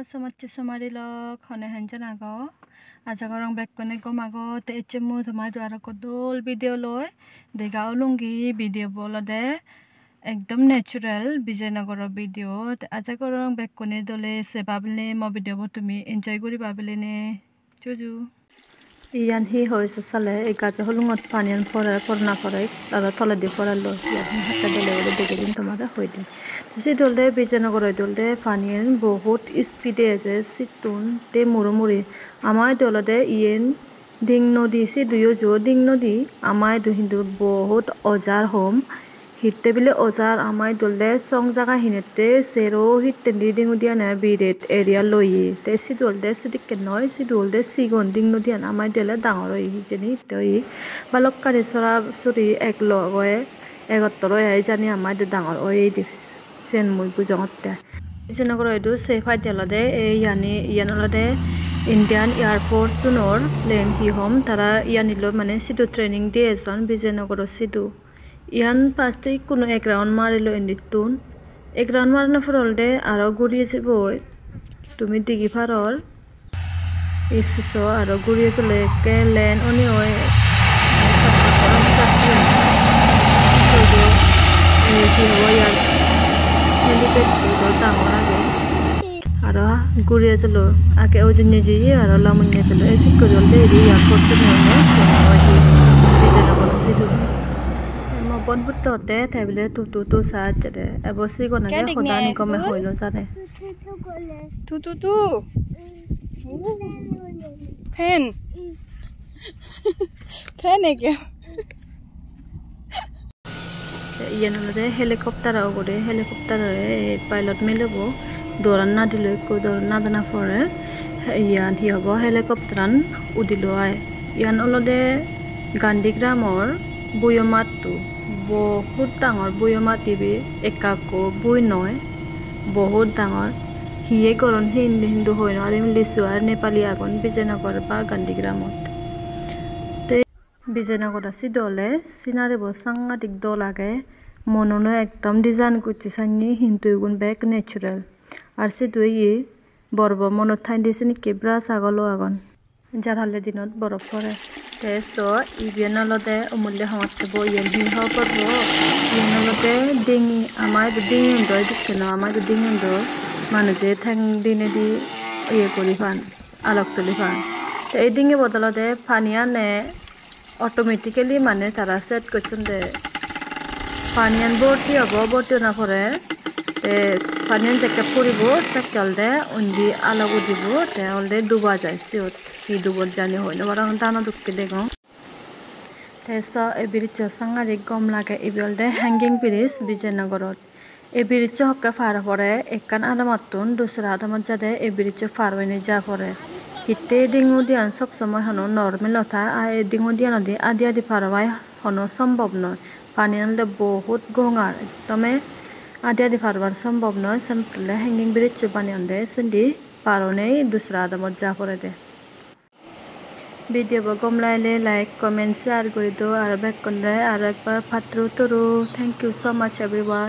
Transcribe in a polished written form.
Samachi Somarilok, Honehanjanago, Azagarong Bekonego Mago, Techemu, Tomato Kodol, video loy, the Gaulungi, video bolade, Ekdom natural, Bijanagoro video, the Azagarong Bekonedole, Sebabile, Mobidio to me, enjoy good Babeline, Juju. Ian he hoys a sale, a catch a holungot panion for a porna for it, or a toladi for a low, the beginning to mother waiting. Sidolde, Bijanagoro, Panian, Bohut, Ispide, Situn, De Murumuri, Amai dolade, Ian, Ding no di, Sidu, Ding no di, Amai do Hindu, Bohut, Ojar home. Hittebile Ozar amai dolde song jaga hinete zero hit leading udiana bidet area loyi te sidolde sidik noy sidolde sigon ding no dian amai dele dangor hijeni toi balokkani sora suri ek logoe egottoro ai jani amai de dangor oi di sen mui bujongotte isenogoro edu se fai delode e yani yanolode Indian Air Force tunor plane hi hom tara yanilo mane sidu training di eson Bijanogoro sidu Ian pasti kuno ekran marilo inditun ekran marna forolde aro guriye boy tumi digi farol isiso aro guriye jole ke len oni oy aro guriye jolo ake ojunye ji aro lamunye jolo esikko jolde ri airport ne Bijanogoro sidu bon butto te table tu sa jade abosi ko na khoda ni ko me hoilo jane tu pen pen ege yenolode helicopter ogore helicopter pilot melebo doran na dilo ko doran na dana fore yan hi hobo helicopteran udilo ai yan olode Gandigramor Buyomatu বহুত ডাঙৰ বুয়মা TV একাকো বুই নয় বহুত ডাঙৰ হিয়ে কৰণ হিন্দু হৈ ন আৰু লিচু আৰু নেপালী আগন বিজয়নগৰ বা গান্ধীগ্ৰামত তে বিজয়নগৰ আছে দলে সিনারে সাংঘাতিক দল আগে মননো একদম ডিজাইন করছি সানি হিন্দু গুণ বেক ন্যাচারাল আর সে দুই বরব মনত ঠাই দিছে নাকি ব্রা ছাগল আগন যার হালে দিনত বরফ পরে so ibianalode umulya hamatte bo yen hi ha parbo yenalode dingi amai do dingin do dikkeno amai do dingin do manuje thang dine di ye kori fan alok tuli fan te ei dingi bodolode paniya ne automatically mane tara set kochunde paniyan borti abo borti na pore te paniyan jekka puribo takalde undi alog dibo te olde duba jai siot hi dubol jani hoy no barang dana dukke dego tesa e biricho sangari gom lage ibolde hanging bridge Bijanogorot e biricho hokka far pore ekkan adamatun dusra adamat jade e biricho far hoine ja pore hitte dingu dian sob somoy hono normal otha a e dingu dian odi adi adi farwai hono সম্ভব নয় পানিয়ানলে বহুত গঙ্গার তমে adi adi farwar সম্ভব নয় simple hanging bridge বানিয়ানde sendi parone dusra adamat ja pore de video গমলাইলে like comment share করে দাও আর ব্যাক করে আর একবার পাত্র তরু thank you so much everyone